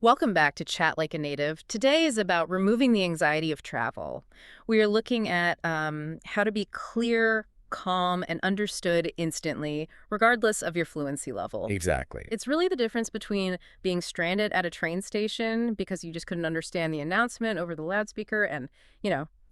Welcome back to Chat Like a Native. Today is about removing the anxiety of travel. We are looking at how to be clear, calm, and understood instantly, regardless of your fluency level. Exactly. It's really the difference between being stranded at a train station because you just couldn't understand the announcement over the loudspeaker and,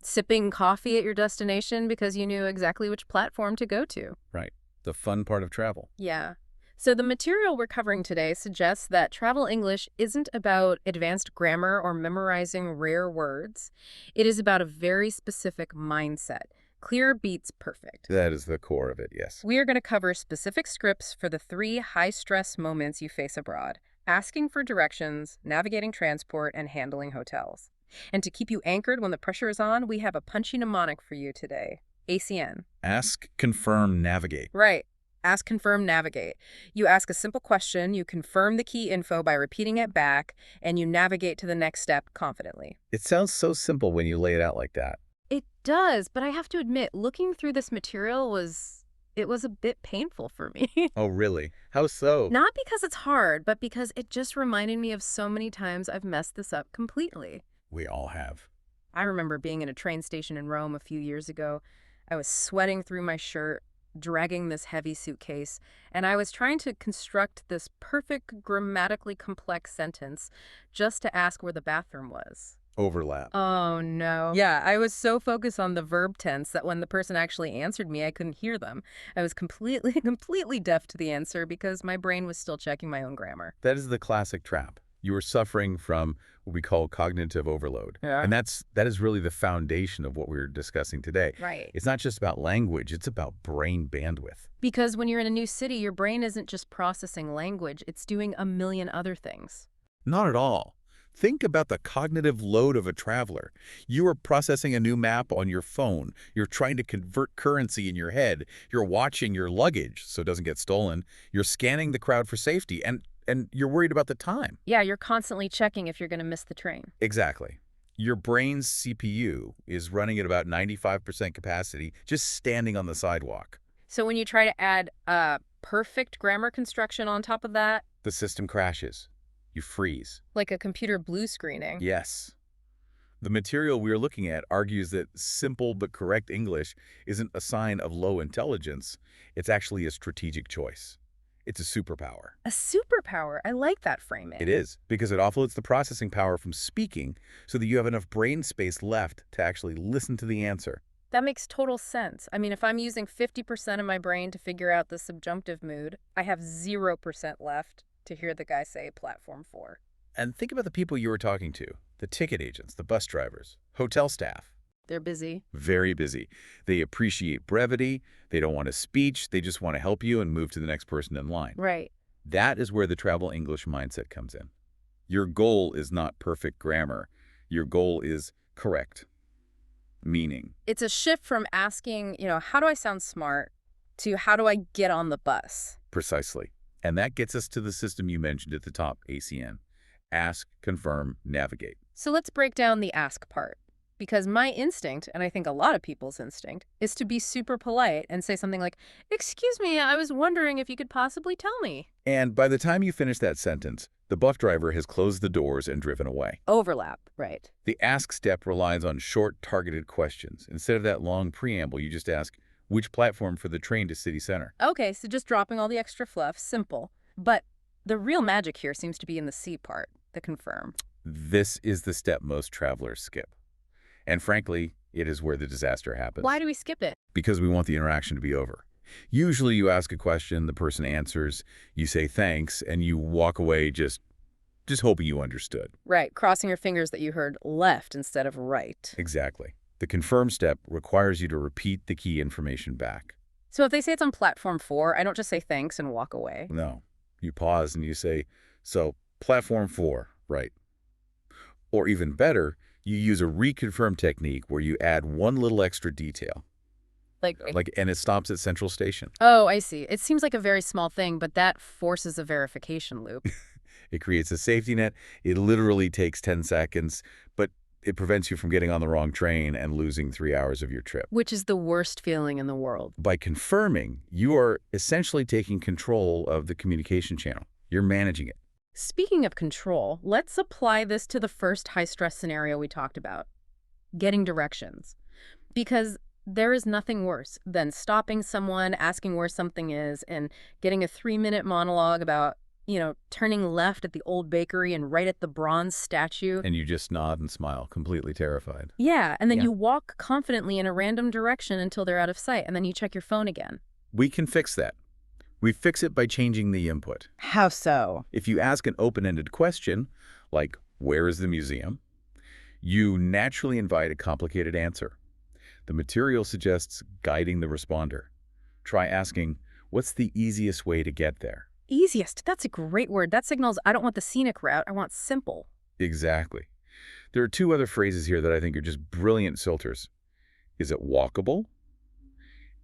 sipping coffee at your destination because you knew exactly which platform to go to. Right. The fun part of travel. Yeah. So the material we're covering today suggests that travel English isn't about advanced grammar or memorizing rare words. It is about a very specific mindset. Clear beats perfect. That is the core of it, yes. We are going to cover specific scripts for the 3 high-stress moments you face abroad: asking for directions, navigating transport, and handling hotels. And to keep you anchored when the pressure is on, we have a punchy mnemonic for you today: ACN. Ask, confirm, navigate. Right. Ask, confirm, navigate. You ask a simple question, you confirm the key info by repeating it back, and you navigate to the next step confidently. It sounds so simple when you lay it out like that. It does, but I have to admit, looking through this material was a bit painful for me. Oh, really? How so? Not because it's hard, but because it just reminded me of so many times I've messed this up completely. We all have. I remember being in a train station in Rome a few years ago. I was sweating through my shirt, dragging this heavy suitcase, and I was trying to construct this perfect, grammatically complex sentence just to ask where the bathroom was. Overlap. Oh, no. Yeah, I was so focused on the verb tense that when the person actually answered me, I couldn't hear them. I was completely, completely deaf to the answer because my brain was still checking my own grammar. That is the classic trap. You are suffering from what we call cognitive overload. Yeah. And that is really the foundation of what we're discussing today. Right. It's not just about language, it's about brain bandwidth. Because when you're in a new city, your brain isn't just processing language, it's doing a million other things. Not at all. Think about the cognitive load of a traveler. You are processing a new map on your phone. You're trying to convert currency in your head. You're watching your luggage so it doesn't get stolen. You're scanning the crowd for safety, and you're worried about the time. Yeah, you're constantly checking if you're going to miss the train. Exactly. Your brain's CPU is running at about 95% capacity, just standing on the sidewalk. So when you try to add perfect grammar construction on top of that, The system crashes. You freeze. like a computer blue screening. Yes. The material we are looking at argues that simple but correct English isn't a sign of low intelligence. It's actually a strategic choice. It's a superpower. A superpower. I like that framing. It is, because it offloads the processing power from speaking so that you have enough brain space left to actually listen to the answer. That makes total sense. I mean, if I'm using 50% of my brain to figure out the subjunctive mood, I have 0% left to hear the guy say platform 4. And think about the people you were talking to, the ticket agents, the bus drivers, hotel staff. They're busy. Very busy. They appreciate brevity. They don't want a speech. They just want to help you and move to the next person in line. Right. That is where the travel English mindset comes in. Your goal is not perfect grammar. Your goal is correct meaning. It's a shift from asking, how do I sound smart to how do I get on the bus? Precisely. And that gets us to the system you mentioned at the top, ACN. Ask, confirm, navigate. So let's break down the ask part. Because my instinct, and I think a lot of people's instinct, is to be super polite and say something like, "Excuse me, I was wondering if you could possibly tell me." And by the time you finish that sentence, the bus driver has closed the doors and driven away. Overlap, right. The ask step relies on short, targeted questions. Instead of that long preamble, you just ask, which platform for the train to city center? Okay, so just dropping all the extra fluff, simple. But the real magic here seems to be in the C part, the confirm. This is the step most travelers skip. And frankly, it is where the disaster happens. Why do we skip it? Because we want the interaction to be over. Usually you ask a question, the person answers, you say thanks, and you walk away just hoping you understood. Right, crossing your fingers that you heard left instead of right. Exactly. The confirm step requires you to repeat the key information back. So if they say it's on platform 4, I don't just say thanks and walk away. No. You pause and you say, so platform 4, right. Or even better, you use a reconfirm technique where you add one little extra detail. And it stops at Central Station. Oh, I see. It seems like a very small thing, but that forces a verification loop. It creates a safety net. It literally takes 10 seconds, but it prevents you from getting on the wrong train and losing 3 hours of your trip. Which is the worst feeling in the world. By confirming, you are essentially taking control of the communication channel. You're managing it. Speaking of control, let's apply this to the first high-stress scenario we talked about, getting directions. Because there is nothing worse than stopping someone, asking where something is, and getting a 3-minute monologue about, turning left at the old bakery and right at the bronze statue. And you just nod and smile, completely terrified. Yeah, and then Yeah. you walk confidently in a random direction until they're out of sight, and then you check your phone again. We can fix that. We fix it by changing the input. How so? If you ask an open-ended question, like, where is the museum? You naturally invite a complicated answer. The material suggests guiding the responder. Try asking, what's the easiest way to get there? Easiest. That's a great word. That signals I don't want the scenic route. I want simple. Exactly. There are two other phrases here that I think are just brilliant filters. Is it walkable?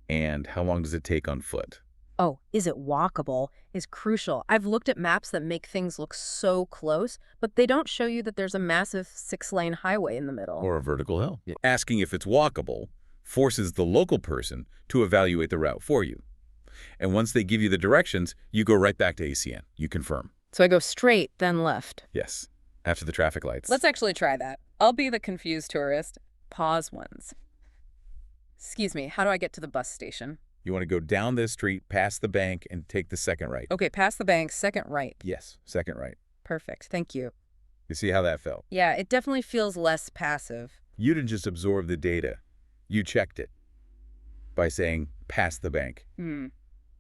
And how long does it take on foot? Oh, is it walkable is crucial. I've looked at maps that make things look so close, but they don't show you that there's a massive 6-lane highway in the middle. Or a vertical hill. Yeah. Asking if it's walkable forces the local person to evaluate the route for you. And once they give you the directions, you go right back to ACN. You confirm. So I go straight, then left. Yes. After the traffic lights. Let's actually try that. I'll be the confused tourist. Pause once. Excuse me, how do I get to the bus station? You want to go down this street, past the bank, and take the second right. Okay, past the bank, second right. Yes, second right. Perfect, thank you. You see how that felt? Yeah, it definitely feels less passive. You didn't just absorb the data. You checked it by saying, past the bank.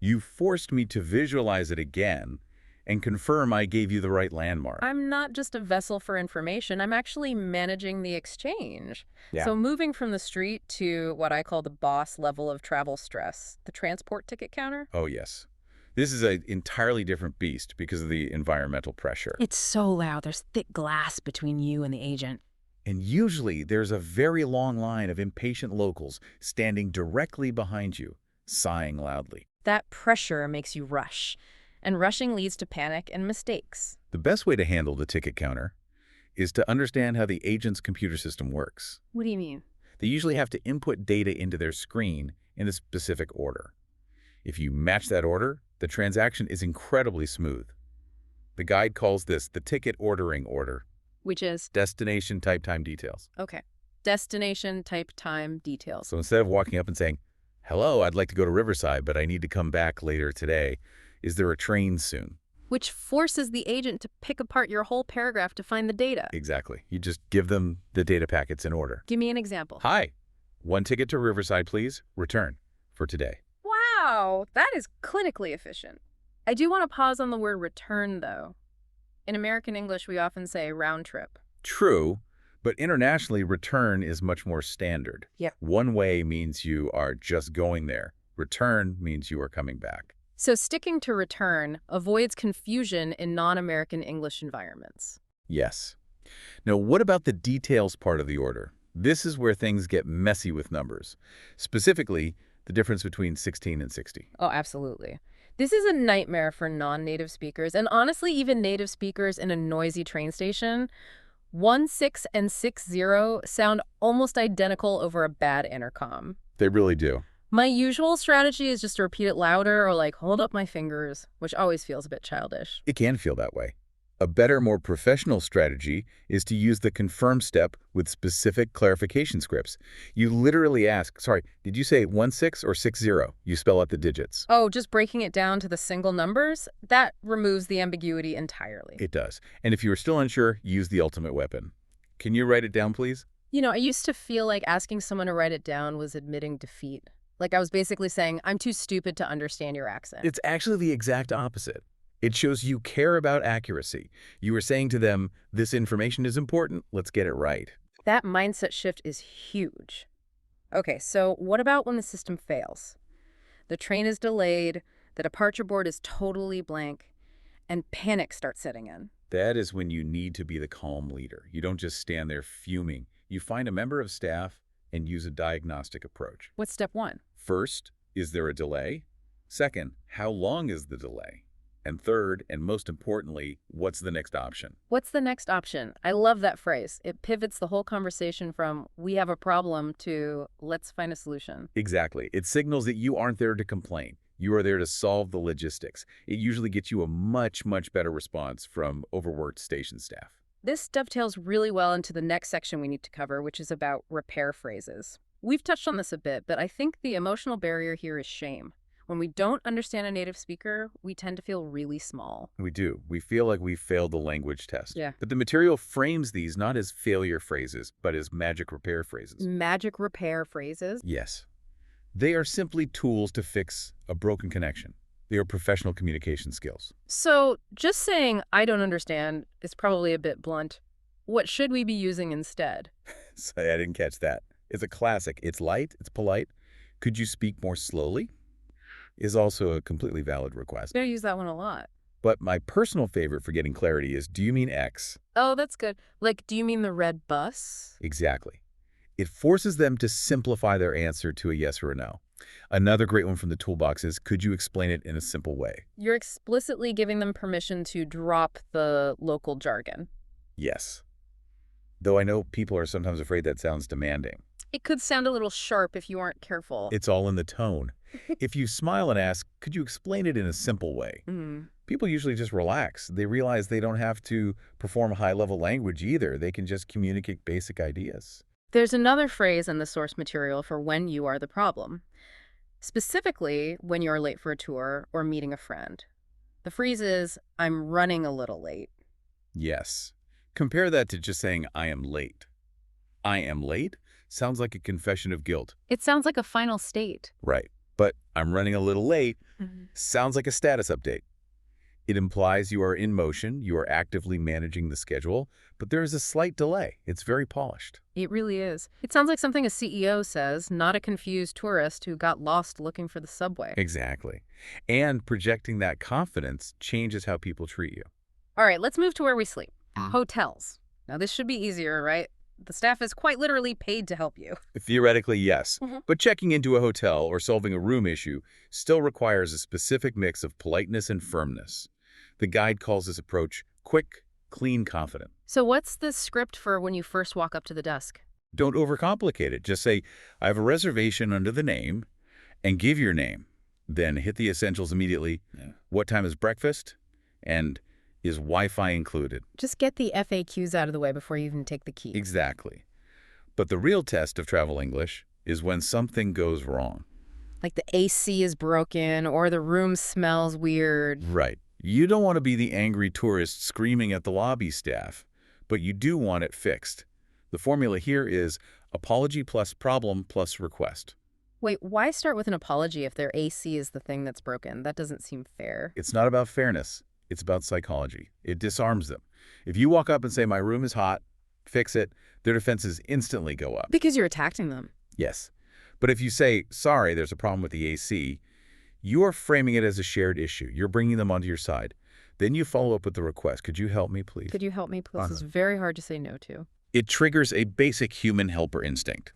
You forced me to visualize it again and confirm I gave you the right landmark. I'm not just a vessel for information. I'm actually managing the exchange. Yeah. So moving from the street to what I call the boss level of travel stress, the transport ticket counter. Oh, yes. This is an entirely different beast because of the environmental pressure. It's so loud. There's thick glass between you and the agent. And usually there's a very long line of impatient locals standing directly behind you, sighing loudly. That pressure makes you rush, and rushing leads to panic and mistakes. The best way to handle the ticket counter is to understand how the agent's computer system works. What do you mean? They usually have to input data into their screen in a specific order. If you match that order, the transaction is incredibly smooth. The guide calls this the ticket ordering order. Which is? Destination, type, time, details. Okay. Destination, type, time, details. So instead of walking up and saying, hello, I'd like to go to Riverside, but I need to come back later today. Is there a train soon? Which forces the agent to pick apart your whole paragraph to find the data. Exactly. You just give them the data packets in order. Give me an example. Hi, one ticket to Riverside, please. Return for today. Wow, that is clinically efficient. I do want to pause on the word return, though. In American English, we often say round trip. True, but internationally, return is much more standard. Yeah. One way means you are just going there. Return means you are coming back. So sticking to return avoids confusion in non-American English environments. Yes. Now, what about the details part of the order? This is where things get messy with numbers. Specifically, the difference between 16 and 60. Oh, absolutely. This is a nightmare for non-native speakers, and honestly, even native speakers in a noisy train station. 16 and 60 sound almost identical over a bad intercom. They really do. My usual strategy is just to repeat it louder or hold up my fingers, which always feels a bit childish. It can feel that way. A better, more professional strategy is to use the confirm step with specific clarification scripts. You literally ask, sorry, did you say 16 or 60? You spell out the digits. Oh, just breaking it down to the single numbers? That removes the ambiguity entirely. It does. And if you are still unsure, use the ultimate weapon. Can you write it down, please? I used to feel like asking someone to write it down was admitting defeat. Like I was basically saying, I'm too stupid to understand your accent. It's actually the exact opposite. It shows you care about accuracy. You are saying to them, this information is important, let's get it right. That mindset shift is huge. Okay, so what about when the system fails? The train is delayed, the departure board is totally blank, and panic starts setting in. That is when you need to be the calm leader. You don't just stand there fuming. You find a member of staff and use a diagnostic approach. What's step one? First, is there a delay? Second, how long is the delay? And third, and most importantly, what's the next option? What's the next option? I love that phrase. It pivots the whole conversation from we have a problem to let's find a solution. Exactly. It signals that you aren't there to complain. You are there to solve the logistics. It usually gets you a much, much better response from overworked station staff. This dovetails really well into the next section we need to cover, which is about repair phrases. We've touched on this a bit, but I think the emotional barrier here is shame. When we don't understand a native speaker, we tend to feel really small. We do. We feel like we failed the language test. Yeah. But the material frames these not as failure phrases, but as magic repair phrases. Magic repair phrases? Yes. They are simply tools to fix a broken connection. They are professional communication skills. So just saying, I don't understand, is probably a bit blunt. What should we be using instead? Sorry, I didn't catch that. It's a classic. It's light. It's polite. Could you speak more slowly? Is also a completely valid request. I use that one a lot. But my personal favorite for getting clarity is, do you mean X? Oh, that's good. Like, do you mean the red bus? Exactly. It forces them to simplify their answer to a yes or a no. Another great one from the toolbox is, could you explain it in a simple way? You're explicitly giving them permission to drop the local jargon. Yes. Though I know people are sometimes afraid that sounds demanding. It could sound a little sharp if you aren't careful. It's all in the tone. If you smile and ask, could you explain it in a simple way? People usually just relax. They realize they don't have to perform high-level language either. They can just communicate basic ideas. There's another phrase in the source material for when you are the problem. Specifically, when you're late for a tour or meeting a friend. The phrase is, I'm running a little late. Yes. Compare that to just saying, I am late. I am late sounds like a confession of guilt. It sounds like a final state. Right. But I'm running a little late sounds like a status update. It implies you are in motion, you are actively managing the schedule, but there is a slight delay. It's very polished. It really is. It sounds like something a CEO says, not a confused tourist who got lost looking for the subway. Exactly. And projecting that confidence changes how people treat you. All right, let's move to where we sleep. Hotels. Now, this should be easier, right? The staff is quite literally paid to help you. Theoretically, yes. But checking into a hotel or solving a room issue still requires a specific mix of politeness and firmness. The guide calls this approach quick, clean, confident. So what's the script for when you first walk up to the desk? Don't overcomplicate it. Just say, I have a reservation under the name, and give your name. Then hit the essentials immediately. What time is breakfast? And is Wi-Fi included? Just get the FAQs out of the way before you even take the key. Exactly. But the real test of travel English is when something goes wrong. Like the AC is broken or the room smells weird. Right. You don't want to be the angry tourist screaming at the lobby staff, but you do want it fixed. The formula here is apology plus problem plus request. Wait, why start with an apology if their AC is the thing that's broken? That doesn't seem fair. It's not about fairness. It's about psychology. It disarms them. If you walk up and say, my room is hot, fix it, their defenses instantly go up. Because you're attacking them. Yes. But if you say, sorry, there's a problem with the AC, you are framing it as a shared issue. You're bringing them onto your side. Then you follow up with the request. Could you help me, please? Could you help me, please? This is very hard to say no to. It triggers a basic human helper instinct.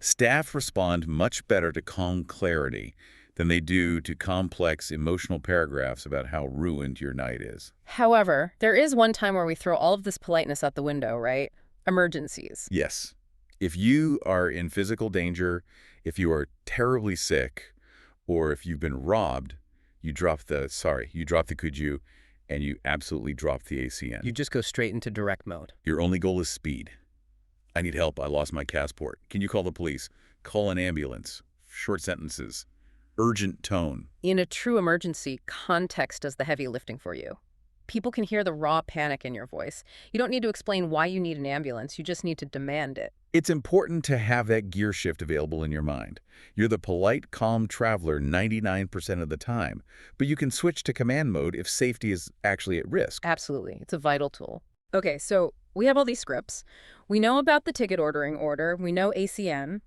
Staff respond much better to calm clarity than they do to complex emotional paragraphs about how ruined your night is. However, there is one time where we throw all of this politeness out the window, right? Emergencies. Yes. If you are in physical danger, if you are terribly sick, or if you've been robbed, you drop the could you, and you absolutely drop the ACN. You just go straight into direct mode. Your only goal is speed. I need help. I lost my passport. Can you call the police? Call an ambulance. Short sentences. Urgent tone. In a true emergency, context does the heavy lifting for you. People can hear the raw panic in your voice. You don't need to explain why you need an ambulance. You just need to demand it. It's important to have that gear shift available in your mind. You're the polite, calm traveler 99% of the time, but you can switch to command mode if safety is actually at risk. Absolutely. It's a vital tool. Okay, so we have all these scripts. We know about the ticket ordering order. We know ACN.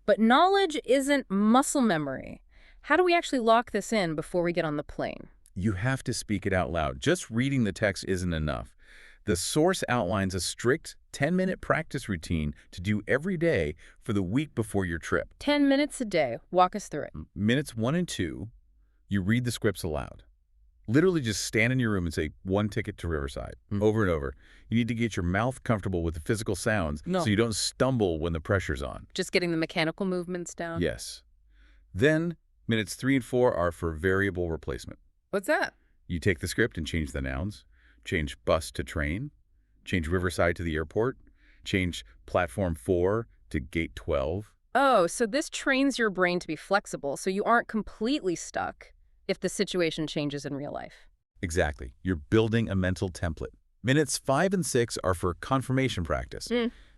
But knowledge isn't muscle memory. How do we actually lock this in before we get on the plane? You have to speak it out loud. Just reading the text isn't enough. The source outlines a strict 10-minute practice routine to do every day for the week before your trip. 10 minutes a day. Walk us through it. Minutes 1 and 2, you read the scripts aloud. Literally just stand in your room and say, 1 ticket to Riverside, over and over. You need to get your mouth comfortable with the physical sounds so you don't stumble when the pressure's on. Just getting the mechanical movements down? Yes. Then Minutes 3 and 4 are for variable replacement. What's that? You take the script and change the nouns, change bus to train, change Riverside to the airport, change platform 4 to gate 12. Oh, so this trains your brain to be flexible so you aren't completely stuck if the situation changes in real life. Exactly. You're building a mental template. Minutes 5 and 6 are for confirmation practice.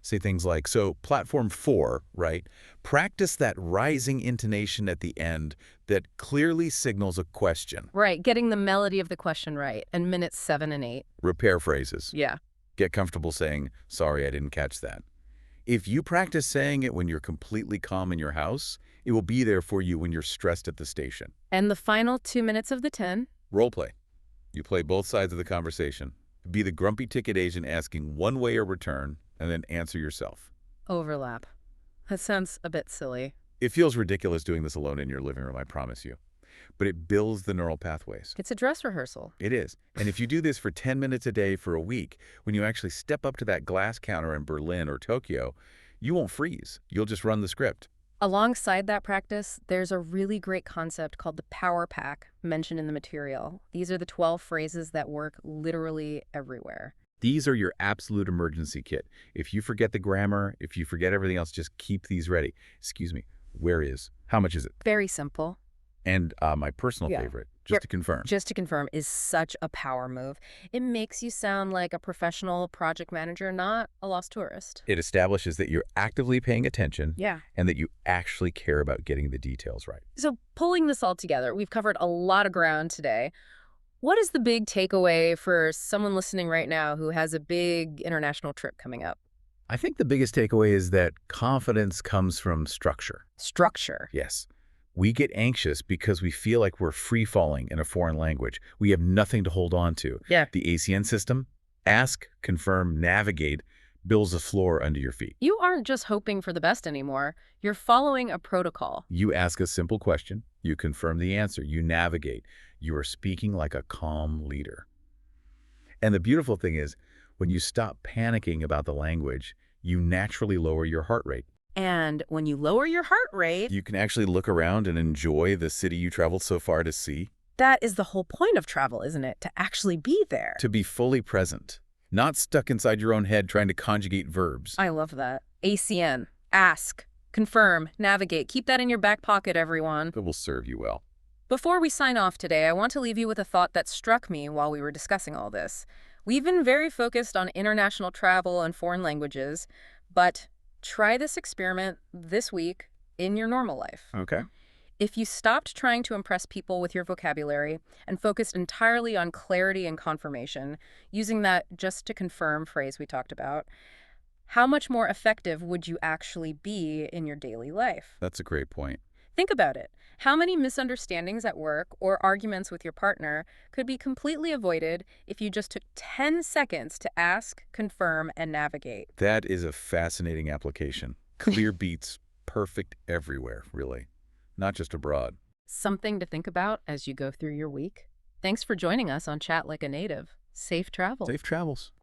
Say things like, so platform 4, right? Practice that rising intonation at the end that clearly signals a question. Right, getting the melody of the question right. And minutes 7 and 8. Repair phrases. Yeah. Get comfortable saying, sorry, I didn't catch that. If you practice saying it when you're completely calm in your house, it will be there for you when you're stressed at the station. And the final 2 minutes of the 10? Role play. You play both sides of the conversation. Be the grumpy ticket agent asking one way or return, and then answer yourself. Overlap. That sounds a bit silly. It feels ridiculous doing this alone in your living room, I promise you. But it builds the neural pathways. It's a dress rehearsal. It is. And if you do this for 10 minutes a day for a week, when you actually step up to that glass counter in Berlin or Tokyo, you won't freeze. You'll just run the script. Alongside that practice, there's a really great concept called the Power Pack mentioned in the material. These are the 12 phrases that work literally everywhere. These are your absolute emergency kit. If you forget the grammar, if you forget everything else, just keep these ready. Excuse me, where is? How much is it? Very simple. And my personal favorite, just to confirm. Just to confirm, is such a power move. It makes you sound like a professional project manager, not a lost tourist. It establishes that you're actively paying attention Yeah. and that you actually care about getting the details right. So pulling this all together, we've covered a lot of ground today. What is the big takeaway for someone listening right now who has a big international trip coming up? I think the biggest takeaway is that confidence comes from structure. Structure. Yes. We get anxious because we feel like we're free-falling in a foreign language. We have nothing to hold on to. Yeah. The ACN system, ask, confirm, navigate, builds a floor under your feet. You aren't just hoping for the best anymore. You're following a protocol. You ask a simple question, you confirm the answer, you navigate. You are speaking like a calm leader. And the beautiful thing is, when you stop panicking about the language, you naturally lower your heart rate. And when you lower your heart rate, You can actually look around and enjoy the city you traveled so far to see. that is the whole point of travel, isn't it? To actually be there. To be fully present, not stuck inside your own head trying to conjugate verbs. I love that. ACN. Ask, confirm, navigate. Keep that in your back pocket, everyone. That will serve you well. Before we sign off today, I want to leave you with a thought that struck me while we were discussing all this. We've been very focused on international travel and foreign languages, but try this experiment this week in your normal life. Okay. If you stopped trying to impress people with your vocabulary and focused entirely on clarity and confirmation, using that just to confirm phrase we talked about, how much more effective would you actually be in your daily life? That's a great point. Think about it. How many misunderstandings at work or arguments with your partner could be completely avoided if you just took 10 seconds to ask, confirm, and navigate? That is a fascinating application. Clear beats, perfect everywhere, really. Not just abroad. Something to think about as you go through your week. Thanks for joining us on Chat Like a Native. Safe travels. Safe travels.